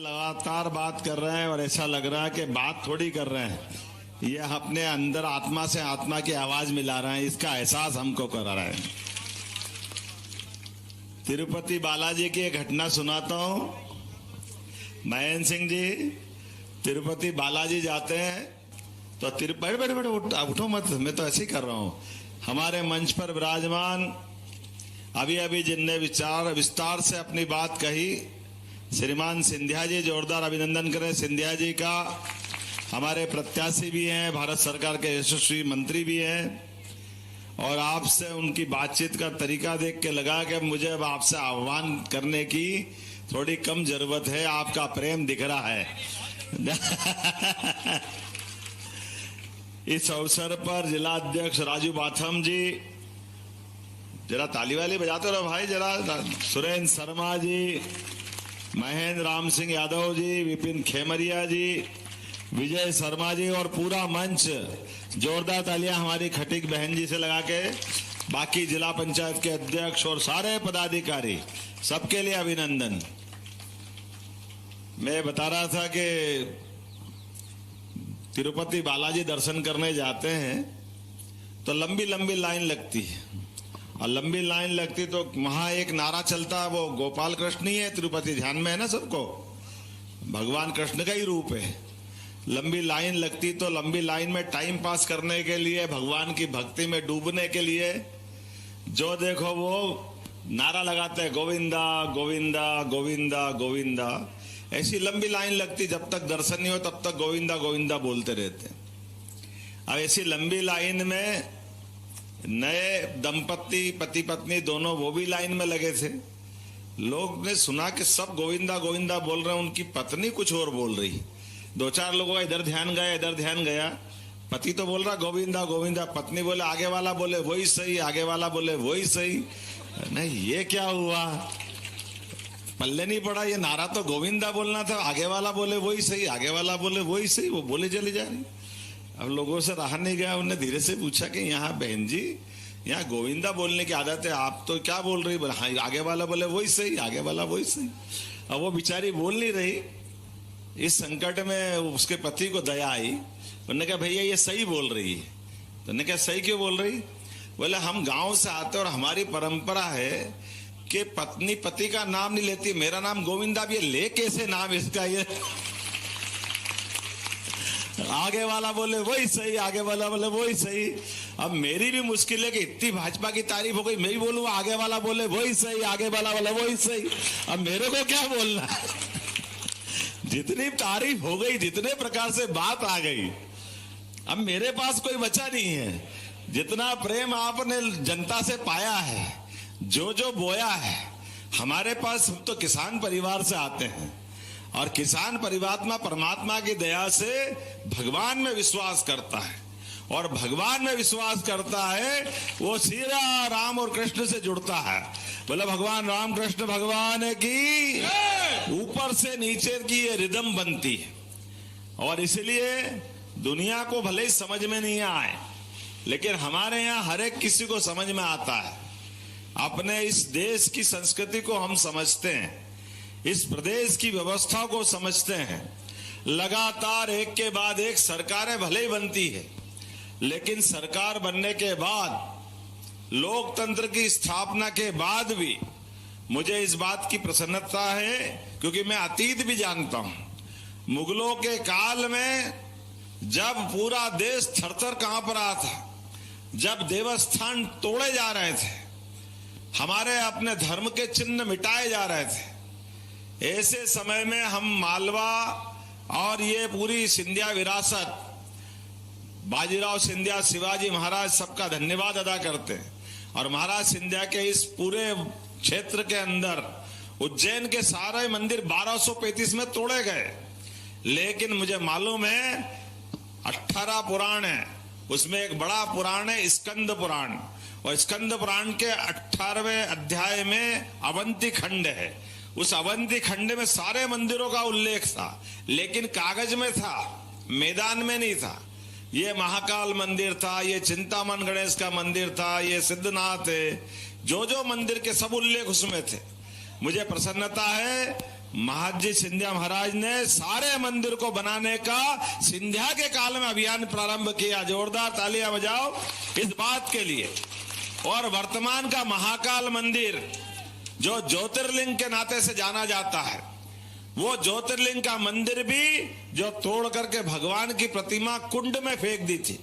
लगातार बात कर रहे हैं और ऐसा लग रहा है कि बात थोड़ी कर रहे हैं, ये अपने अंदर आत्मा से आत्मा की आवाज मिला रहे हैं, इसका एहसास हमको करा रहे हैं। तिरुपति बालाजी की एक घटना सुनाता हूं। महेंद्र सिंह जी तिरुपति बालाजी जाते हैं तो बड़े बड़े बड़े उठो मत, मैं तो ऐसे ही कर रहा हूं। हमारे मंच पर विराजमान अभी अभी जिनने विस्तार से अपनी बात कही, श्रीमान सिंधिया जी, जोरदार अभिनंदन करें सिंधिया जी का। हमारे प्रत्याशी भी हैं, भारत सरकार के यशस्वी मंत्री भी हैं, और आपसे उनकी बातचीत का तरीका देख के लगा कि मुझे अब आपसे आह्वान करने की थोड़ी कम जरूरत है, आपका प्रेम दिख रहा है। इस अवसर पर जिला अध्यक्ष राजू बाथम जी, जरा ताली वाली बजाते रहो भाई, जरा सुरेंद्र शर्मा जी, महेंद्र राम सिंह यादव जी, विपिन खेमरिया जी, विजय शर्मा जी और पूरा मंच, जोरदार तालियां हमारी खटीक बहन जी से लगा के, बाकी जिला पंचायत के अध्यक्ष और सारे पदाधिकारी, सबके लिए अभिनंदन। मैं बता रहा था कि तिरुपति बालाजी दर्शन करने जाते हैं तो लंबी लंबी लाइन लगती है, और लंबी लाइन लगती तो वहां एक नारा चलता है, वो गोपाल कृष्ण ही है, तिरुपति ध्यान में है ना सबको, भगवान कृष्ण का ही रूप है। लंबी लाइन लगती तो लंबी लाइन में टाइम पास करने के लिए, भगवान की भक्ति में डूबने के लिए जो देखो वो नारा लगाते हैं, गोविंदा गोविंदा गोविंदा गोविंदा। ऐसी लंबी लाइन लगती, जब तक दर्शन नहीं हो तब तक गोविंदा गोविंदा बोलते रहते। अब ऐसी लंबी लाइन में नए दंपति पति पत्नी दोनों वो भी लाइन में लगे थे। लोग ने सुना कि सब गोविंदा गोविंदा बोल रहे हैं, उनकी पत्नी कुछ और बोल रही। दो चार लोगों का इधर ध्यान गया इधर ध्यान गया, पति तो बोल रहा गोविंदा गोविंदा, पत्नी बोले आगे वाला बोले वही सही, आगे वाला बोले वही सही। नहीं, ये क्या हुआ, पल्ले नहीं पड़ा, ये नारा तो गोविंदा बोलना था, आगे वाला बोले वही सही, आगे वाला बोले वही सही, वो बोले चली जा रही। अब लोगों से रहा नहीं गया, उन्होंने धीरे से पूछा कि यहाँ बहन जी, यहाँ गोविंदा बोलने की आदत है, आप तो क्या बोल रही? बोले हाँ, आगे वाला बोले वही सही, आगे वाला वही सही। अब वो बेचारी बोल नहीं रही। इस संकट में उसके पति को दया आई, उन्होंने कहा भैया ये सही बोल रही है। तो उन्होंने कहा सही क्यों बोल रही? बोले हम गांव से आते और हमारी परंपरा है कि पत्नी पति का नाम नहीं लेती, मेरा नाम गोविंदा भी ले कैसे नाम इसका, ये आगे वाला बोले वही सही, आगे वाला बोले वही सही। अब मेरी भी मुश्किल है कि इतनी भाजपा की तारीफ हो गई, मैं ही बोलूं आगे वाला बोले वही सही, आगे वाला बोले वही सही। अब मेरे को क्या बोलना? जितनी तारीफ हो गई, जितने प्रकार से बात आ गई, अब मेरे पास कोई बचा नहीं है। जितना प्रेम आपने जनता से पाया है, जो जो बोया है, हमारे पास तो किसान परिवार से आते हैं, और किसान परिवात्मा परमात्मा की दया से भगवान में विश्वास करता है, और भगवान में विश्वास करता है वो सीधा राम और कृष्ण से जुड़ता है। बोले भगवान राम कृष्ण भगवान की ऊपर से नीचे की ये रिदम बनती है। और इसलिए दुनिया को भले ही समझ में नहीं आए, लेकिन हमारे यहाँ हर एक किसी को समझ में आता है। अपने इस देश की संस्कृति को हम समझते हैं, इस प्रदेश की व्यवस्था को समझते हैं। लगातार एक के बाद एक सरकारें भले ही बनती है, लेकिन सरकार बनने के बाद, लोकतंत्र की स्थापना के बाद भी मुझे इस बात की प्रसन्नता है, क्योंकि मैं अतीत भी जानता हूं। मुगलों के काल में जब पूरा देश थरथर कांप रहा था, जब देवस्थान तोड़े जा रहे थे, हमारे अपने धर्म के चिन्ह मिटाए जा रहे थे, ऐसे समय में हम मालवा और ये पूरी सिंधिया विरासत, बाजीराव सिंधिया, शिवाजी महाराज, सबका धन्यवाद अदा करते हैं। और महाराज सिंधिया के इस पूरे क्षेत्र के अंदर उज्जैन के सारे मंदिर 1235 में तोड़े गए, लेकिन मुझे मालूम है 18 पुराण है, उसमें एक बड़ा पुराण है स्कंद पुराण, और स्कंद पुराण के 18वें अध्याय में अवंती खंड है। उस अवंती खंड में सारे मंदिरों का उल्लेख था, लेकिन कागज में था, मैदान में नहीं था। ये महाकाल मंदिर था, ये चिंतामन गणेश का मंदिर था, ये सिद्धनाथ है, जो जो मंदिर के सब उल्लेख उसमें थे। मुझे प्रसन्नता है महाजी सिंधिया महाराज ने सारे मंदिर को बनाने का सिंधिया के काल में अभियान प्रारंभ किया। जोरदार तालियां बजाओ इस बात के लिए। और वर्तमान का महाकाल मंदिर जो ज्योतिर्लिंग के नाते से जाना जाता है, वो ज्योतिर्लिंग का मंदिर भी जो तोड़ करके भगवान की प्रतिमा कुंड में फेंक दी थी,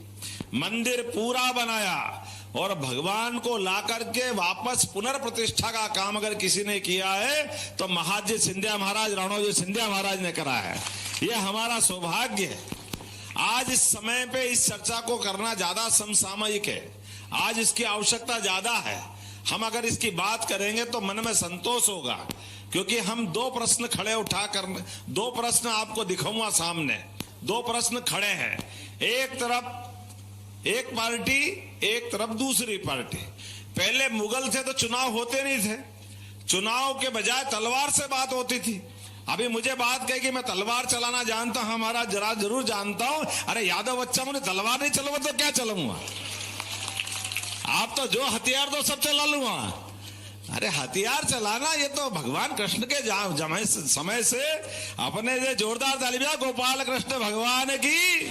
मंदिर पूरा बनाया और भगवान को ला करके वापस पुनर्प्रतिष्ठा का काम अगर किसी ने किया है तो महाजी सिंधिया महाराज, राणोजी सिंधिया महाराज ने करा है। यह हमारा सौभाग्य है। आज इस समय पे इस चर्चा को करना ज्यादा समसामयिक है, आज इसकी आवश्यकता ज्यादा है। हम अगर इसकी बात करेंगे तो मन में संतोष होगा, क्योंकि हम दो प्रश्न खड़े उठा कर, दो प्रश्न आपको दिखाऊंगा सामने। दो प्रश्न खड़े हैं, एक तरफ एक पार्टी, एक तरफ दूसरी पार्टी। पहले मुगल थे तो चुनाव होते नहीं थे, चुनाव के बजाय तलवार से बात होती थी। अभी मुझे बात कही कि मैं तलवार चलाना जानता हूं, हमारा जरा जरूर जानता हूं। अरे यादव बच्चा, मुझे तलवार नहीं चलाऊंगा तो क्या चलाऊंगा? आप तो जो हथियार दो सब चला लूंगा। अरे हथियार चलाना ये तो भगवान कृष्ण के समय से अपने जो जोरदार तालियां, गोपाल कृष्ण भगवान की।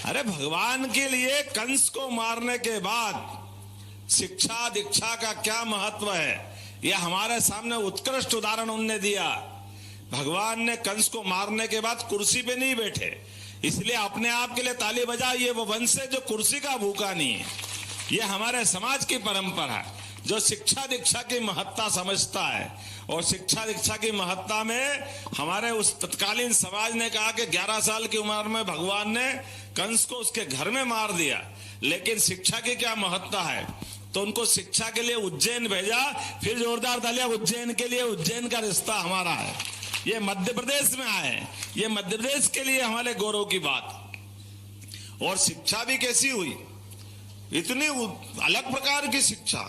अरे भगवान के लिए कंस को मारने के बाद शिक्षा दीक्षा का क्या महत्व है, यह हमारे सामने उत्कृष्ट उदाहरण उनने दिया। भगवान ने कंस को मारने के बाद कुर्सी पे नहीं बैठे, इसलिए अपने आप के लिए ताली बजाइए। वो वंश है जो कुर्सी का भूखा नहीं है। यह हमारे समाज की परंपरा है जो शिक्षा दीक्षा की महत्ता समझता है। और शिक्षा दीक्षा की महत्ता में हमारे उस तत्कालीन समाज ने कहा कि 11 साल की उम्र में भगवान ने कंस को उसके घर में मार दिया, लेकिन शिक्षा की क्या महत्ता है, तो उनको शिक्षा के लिए उज्जैन भेजा। फिर जोरदार तालियां उज्जैन के लिए। उज्जैन का रिश्ता हमारा है, ये मध्य प्रदेश में आए, ये मध्य प्रदेश के लिए हमारे गौरव की बात। और शिक्षा भी कैसी हुई, इतनी अलग प्रकार की शिक्षा।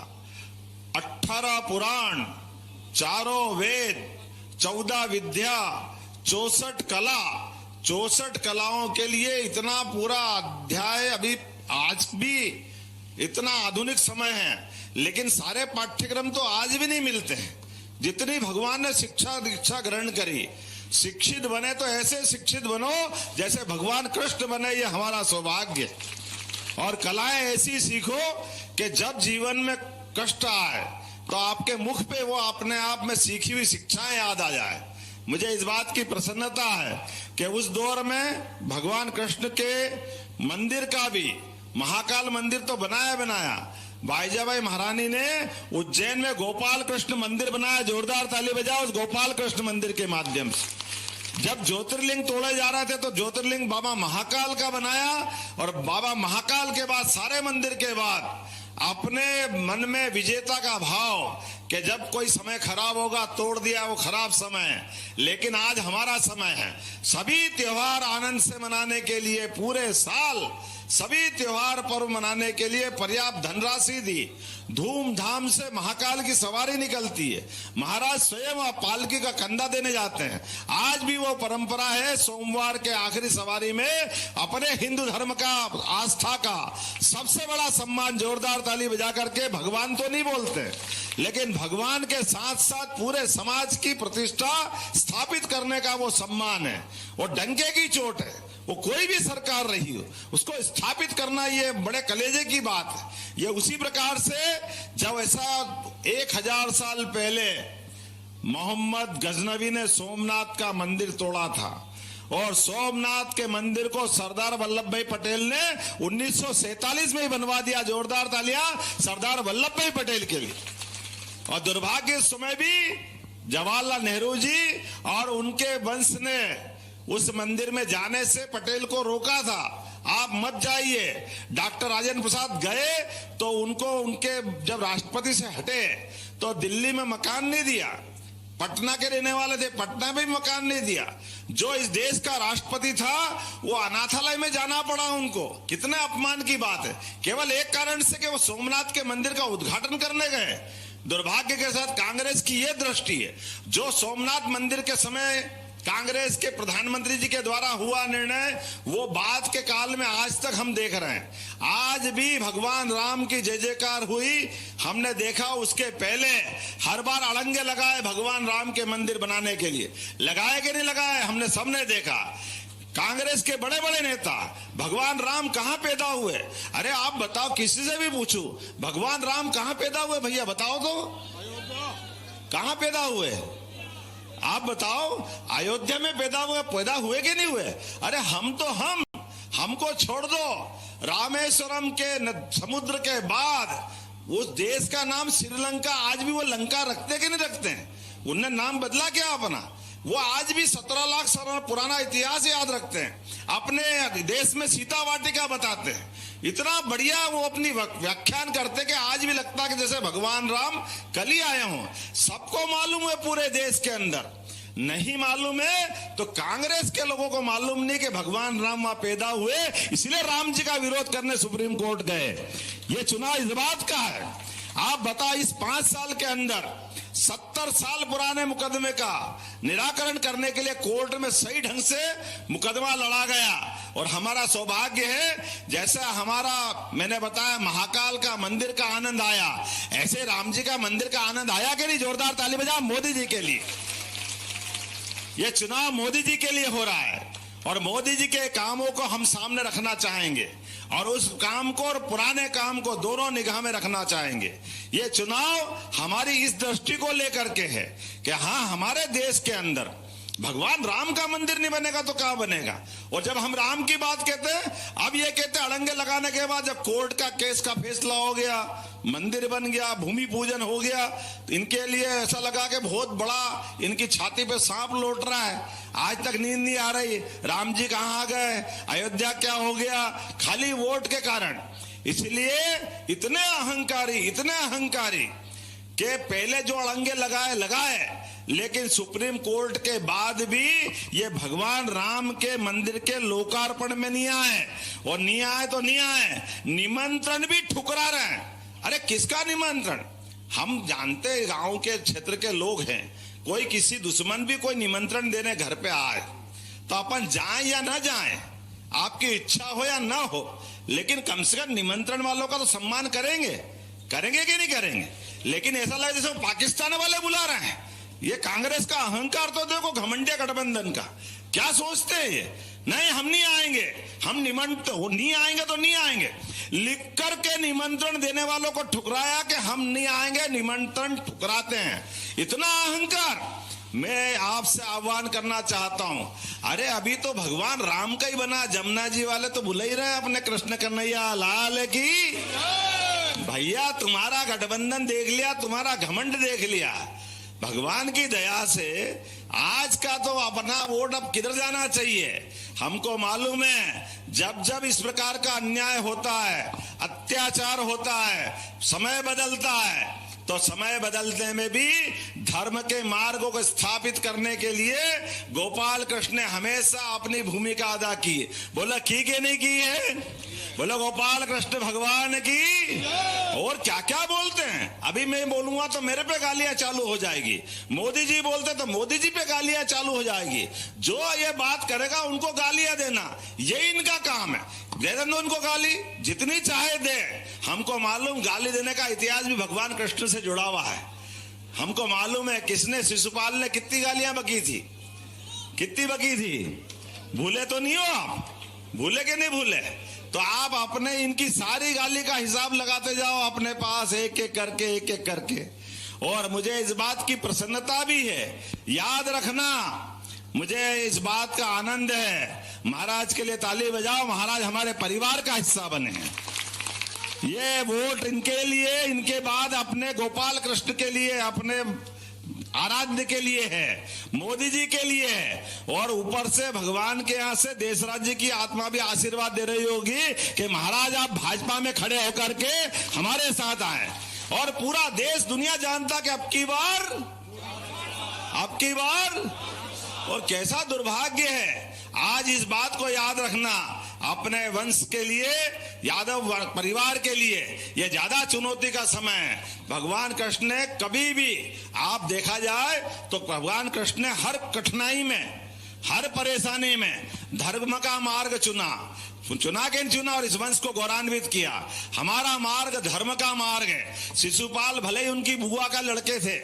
18 पुराण, 4 वेद, 14 विद्या, 64 कला, 64 कलाओं के लिए इतना पूरा अध्याय। अभी आज भी इतना आधुनिक समय है, लेकिन सारे पाठ्यक्रम तो आज भी नहीं मिलते हैं जितनी भगवान ने शिक्षा दीक्षा ग्रहण करी। शिक्षित बने तो ऐसे शिक्षित बनो जैसे भगवान कृष्ण बने, ये हमारा सौभाग्य। और कलाएं ऐसी सीखो कि जब जीवन में कष्ट आए तो आपके मुख पे वो अपने आप में सीखी हुई शिक्षाएं याद आ जाए। मुझे इस बात की प्रसन्नता है कि उस दौर में भगवान कृष्ण के मंदिर का भी, महाकाल मंदिर तो बनाया, बाईजाबाई महारानी ने उज्जैन में गोपाल कृष्ण मंदिर बनाया। जोरदार ताली बजाओ उस गोपाल कृष्ण मंदिर के माध्यम से। जब ज्योतिर्लिंग तोड़े जा रहे थे तो ज्योतिर्लिंग बाबा महाकाल का बनाया, और बाबा महाकाल के बाद, सारे मंदिर के बाद, अपने मन में विजेता का भाव कि जब कोई समय खराब होगा, तोड़ दिया वो खराब समय, लेकिन आज हमारा समय है। सभी त्योहार आनंद से मनाने के लिए, पूरे साल सभी त्योहार पर्व मनाने के लिए पर्याप्त धनराशि दी। धूमधाम से महाकाल की सवारी निकलती है, महाराज स्वयं पालकी का कंधा देने जाते हैं। आज भी वो परंपरा है, सोमवार के आखिरी सवारी में अपने हिंदू धर्म का, आस्था का सबसे बड़ा सम्मान जोरदार ताली बजा करके, भगवान तो नहीं बोलते, लेकिन भगवान के साथ साथ पूरे समाज की प्रतिष्ठा स्थापित करने का वो सम्मान है। वो डंके की चोट है, वो कोई भी सरकार रही हो, उसको स्थापित करना ये बड़े कलेजे की बात है। ये उसी प्रकार से जब ऐसा 1000 साल पहले मोहम्मद गजनवी ने सोमनाथ का मंदिर तोड़ा था, और सोमनाथ के मंदिर को सरदार वल्लभ भाई पटेल ने 1947 में ही बनवा दिया। जोरदार तालियां सरदार वल्लभ भाई पटेल के लिए। और दुर्भाग्य इस समय भी जवाहरलाल नेहरू जी और उनके वंश ने उस मंदिर में जाने से पटेल को रोका था, आप मत जाइए। डॉक्टर राजेंद्र प्रसाद गए तो उनको, उनके जब राष्ट्रपति से हटे तो दिल्ली में मकान नहीं दिया। पटना के रहने वाले थे, पटना में भी मकान नहीं दिया। जो इस देश का राष्ट्रपति था वो अनाथालय में जाना पड़ा उनको। कितने अपमान की बात है, केवल एक कारण से कि वो सोमनाथ के मंदिर का उद्घाटन करने गए। दुर्भाग्य के साथ कांग्रेस की यह दृष्टि है, जो सोमनाथ मंदिर के समय कांग्रेस के प्रधानमंत्री जी के द्वारा हुआ निर्णय, वो बाद के काल में आज तक हम देख रहे हैं। आज भी भगवान राम की जय जयकार हुई, हमने देखा। उसके पहले हर बार अड़ंगे लगाए भगवान राम के मंदिर बनाने के लिए, लगाए कि नहीं लगाए, हमने सबने देखा। कांग्रेस के बड़े बड़े नेता भगवान राम कहां पैदा हुए? अरे आप बताओ, किसी से भी पूछो भगवान राम कहां पैदा हुए, भैया बताओ तो, कहां पैदा हुए? आप बताओ, अयोध्या में पैदा हुए कि नहीं हुए? अरे हमको छोड़ दो। रामेश्वरम के समुद्र के बाद उस देश का नाम श्रीलंका, आज भी वो लंका रखते कि नहीं रखते हैं? उनने नाम बदला क्या अपना? वो आज भी 17 लाख साल पुराना इतिहास याद रखते हैं। अपने देश में सीता वाटिका बताते हैं। इतना बढ़िया वो अपनी व्याख्यान करते कि आज भी लगता है कि जैसे भगवान राम कल ही आए हों। सबको मालूम है पूरे देश के अंदर, नहीं मालूम है तो कांग्रेस के लोगों को मालूम नहीं कि भगवान राम वहां पैदा हुए, इसलिए राम जी का विरोध करने सुप्रीम कोर्ट गए। ये चुनाव इस बात का है। आप बताओ, इस 5 साल के अंदर 70 साल पुराने मुकदमे का निराकरण करने के लिए कोर्ट में सही ढंग से मुकदमा लड़ा गया। और हमारा सौभाग्य है, जैसा हमारा मैंने बताया महाकाल का मंदिर का आनंद आया, ऐसे राम जी का मंदिर का आनंद आया कि नहीं? जोरदार ताली बजाओ मोदी जी के लिए। ये चुनाव मोदी जी के लिए हो रहा है और मोदी जी के कामों को हम सामने रखना चाहेंगे और उस काम को और पुराने काम को दोनों निगाह में रखना चाहेंगे। ये चुनाव हमारी इस दृष्टि को लेकर के है कि हाँ, हमारे देश के अंदर भगवान राम का मंदिर नहीं बनेगा तो क्या बनेगा? और जब हम राम की बात कहते हैं, अब ये कहते हैं अड़ंगे लगाने के बाद जब कोर्ट का केस का फैसला हो गया, मंदिर बन गया, भूमि पूजन हो गया, तो इनके लिए ऐसा लगा कि बहुत बड़ा इनकी छाती पे सांप लौट रहा है। आज तक नींद नहीं आ रही, राम जी कहाँ आ गए, अयोध्या क्या हो गया, खाली वोट के कारण। इसलिए इतने अहंकारी के पहले जो अड़ंगे लगाए, लेकिन सुप्रीम कोर्ट के बाद भी ये भगवान राम के मंदिर के लोकार्पण में नहीं आए। और नहीं आए तो नहीं आए, निमंत्रण भी ठुकरा रहे हैं। अरे किसका निमंत्रण? हम जानते गांव के क्षेत्र के लोग हैं, कोई किसी दुश्मन भी कोई निमंत्रण देने घर पे आए तो अपन जाएं या ना जाएं, आपकी इच्छा हो या ना हो, लेकिन कम से कम निमंत्रण वालों का तो सम्मान करेंगे कि नहीं करेंगे? लेकिन ऐसा लगा जैसे पाकिस्तान वाले बुला रहे हैं। ये कांग्रेस का अहंकार तो देखो, घमंडिया गठबंधन का। क्या सोचते हैं ये? नहीं, हम नहीं आएंगे, हम नहीं आएंगे तो नहीं आएंगे। लिख करके निमंत्रण देने वालों को ठुकराया कि हम नहीं आएंगे, निमंत्रण ठुकराते हैं। इतना अहंकार। मैं आपसे आह्वान करना चाहता हूं, अरे अभी तो भगवान राम का ही बना, जमुना जी वाले तो भूल ही रहे अपने कृष्ण कन्हैया लाल की। भैया तुम्हारा गठबंधन देख लिया, तुम्हारा घमंड देख लिया। भगवान की दया से आज का तो अपना वोट अब किधर जाना चाहिए? हमको मालूम है, जब जब इस प्रकार का अन्याय होता है, अत्याचार होता है, समय बदलता है, तो समय बदलने में भी धर्म के मार्गों को स्थापित करने के लिए गोपाल कृष्ण ने हमेशा अपनी भूमिका अदा की। बोला की कि नहीं की है? बोलो गोपाल कृष्ण भगवान की। और क्या क्या बोलते हैं, अभी मैं बोलूंगा तो मेरे पे गालियां चालू हो जाएगी, मोदी जी बोलते तो मोदी जी पे गालियां चालू हो जाएगी। जो ये बात करेगा उनको गालियां देना, ये इनका काम है। दे दो उनको गाली, जितनी चाहे दे। हमको मालूम गाली देने का इतिहास भी भगवान कृष्ण से जुड़ा हुआ है। हमको मालूम है किसने, शिशुपाल ने कितनी गालियां बकी थी, कितनी बकी थी। भूले तो नहीं हो आप? भूले कि नहीं भूले? तो आप अपने इनकी सारी गाली का हिसाब लगाते जाओ अपने पास, एक एक करके। और मुझे इस बात की प्रसन्नता भी है, याद रखना, मुझे इस बात का आनंद है। महाराज के लिए ताली बजाओ, महाराज हमारे परिवार का हिस्सा बने हैं। ये वोट इनके लिए, इनके बाद अपने गोपाल कृष्ण के लिए, अपने आराध्य के लिए है, मोदी जी के लिए है। और ऊपर से भगवान के यहाँ से देश राज्य की आत्मा भी आशीर्वाद दे रही होगी कि महाराज आप भाजपा में खड़े होकर के हमारे साथ आए। और पूरा देश दुनिया जानता कि अब की बार। और कैसा दुर्भाग्य है, आज इस बात को याद रखना, अपने वंश के लिए, यादव परिवार के लिए यह ज्यादा चुनौती का समय है। भगवान कृष्ण ने कभी भी, आप देखा जाए तो भगवान कृष्ण ने हर कठिनाई में हर परेशानी में धर्म का मार्ग चुना के चुना और इस वंश को गौरवान्वित किया। हमारा मार्ग धर्म का मार्ग है। शिशुपाल भले ही उनकी बुआ का लड़के थे,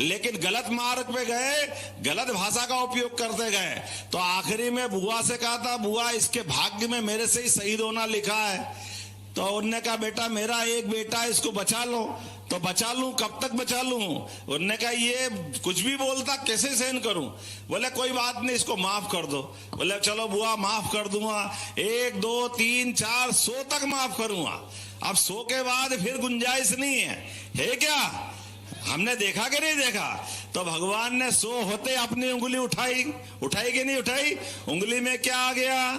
लेकिन गलत मार्ग पे गए, गलत भाषा का उपयोग करते गए, तो आखिरी में बुआ से कहा था, बुआ इसके भाग्य में मेरे से ही शहीद होना लिखा है। तो उनने कहा, बेटा मेरा एक बेटा है, इसको बचा लो। तो बचा लूं, कब तक बचा लूं? उन्होंने कहा, ये कुछ भी बोलता, कैसे सहन करूं? बोले कोई बात नहीं, इसको माफ कर दो। बोले चलो बुआ माफ कर दूंगा, 1 2 3 4 100 तक माफ करूंगा। अब 100 के बाद फिर गुंजाइश नहीं है क्या? हमने देखा कि नहीं देखा? तो भगवान ने 100 होते अपनी उंगली उठाई कि नहीं उठाई? उंगली में क्या आ गया?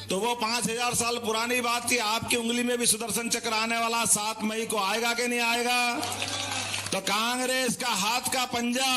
तो वो 5000 साल पुरानी बात थी। आपकी उंगली में भी सुदर्शन चक्र आने वाला 7 मई को आएगा कि नहीं आएगा? तो कांग्रेस का हाथ का पंजा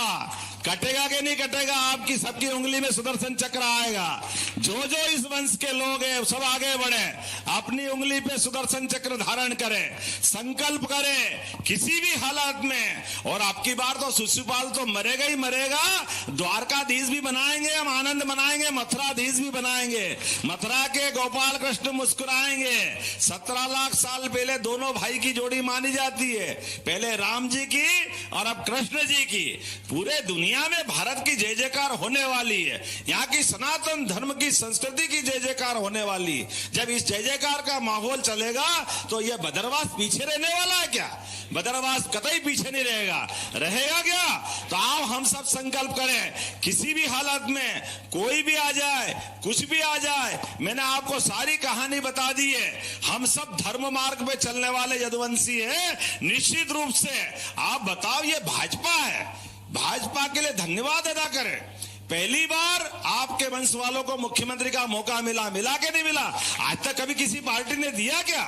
कटेगा कि नहीं कटेगा? आपकी सबकी उंगली में सुदर्शन चक्र आएगा। जो इस वंश के लोग हैं सब आगे बढ़े, अपनी उंगली पे सुदर्शन चक्र धारण करें, संकल्प करें किसी भी हालात में। और आपकी बार तो शिशुपाल तो मरेगा ही मरेगा, द्वारकाधीश भी बनाएंगे हम, आनंद मनाएंगे, मथुराधीश भी बनाएंगे। मथुरा के गोपाल कृष्ण मुस्कुराएंगे। 17 लाख साल पहले दोनों भाई की जोड़ी मानी जाती है, पहले राम जी की और अब कृष्ण जी की। पूरे दुनिया में भारत की जय जयकार होने वाली है, यहाँ की सनातन धर्म की संस्कृति की जय जयकार होने वाली। जब इस जय जयकार का माहौल चलेगा तो यह बदरवास पीछे रहने वाला है क्या? बदरवास कतई पीछे नहीं रहेगा क्या? तो आओ हम सब संकल्प करें, किसी भी हालत में कोई भी आ जाए, कुछ भी आ जाए। मैंने आपको सारी कहानी बता दी है। हम सब धर्म मार्ग पे चलने वाले यदुवंशी हैं। निश्चित रूप से आप बताओ, ये भाजपा है, भाजपा के लिए धन्यवाद अदा करें। पहली बार आपके वंश वालों को मुख्यमंत्री का मौका मिला कि नहीं मिला? आज तक कभी किसी पार्टी ने दिया क्या?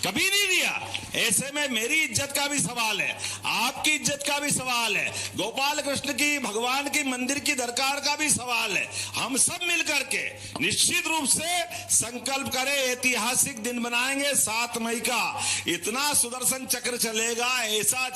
कभी नहीं दिया। ऐसे में मेरी इज्जत का भी सवाल है, आपकी इज्जत का भी सवाल है, गोपाल कृष्ण की, भगवान की मंदिर की दरकार का भी सवाल है। हम सब मिलकर के निश्चित रूप से संकल्प करें, ऐतिहासिक दिन बनाएंगे 7 मई का। इतना सुदर्शन चक्र चलेगा, ऐसा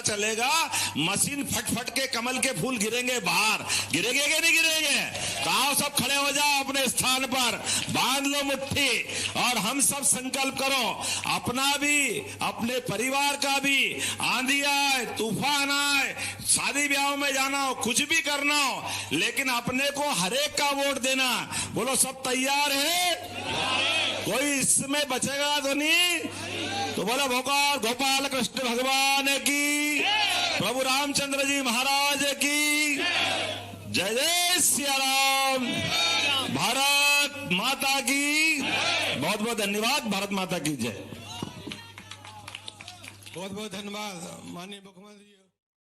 चलेगा, मशीन फट के कमल के फूल गिरेंगे बाहर। गिरेंगे कि नहीं गिरेंगे? तो आओ सब खड़े हो जाओ अपने स्थान पर, बांध लो मुट्ठी और हम सब संकल्प करो, अपना भी, अपने परिवार का भी। आंधी आए, तूफान आए, शादी ब्याह में जाना हो, कुछ भी करना हो, लेकिन अपने को हरेक का वोट देना। बोलो सब तैयार है? कोई इसमें बचेगा तो नहीं? तो बोलो गोपाल कृष्ण भगवान की, प्रभु रामचंद्र जी महाराज की जय। जय सिया राम। भारत माता की बहुत बहुत धन्यवाद। भारत माता की जय। बहुत बहुत धन्यवाद माननीय मुख्यमंत्री।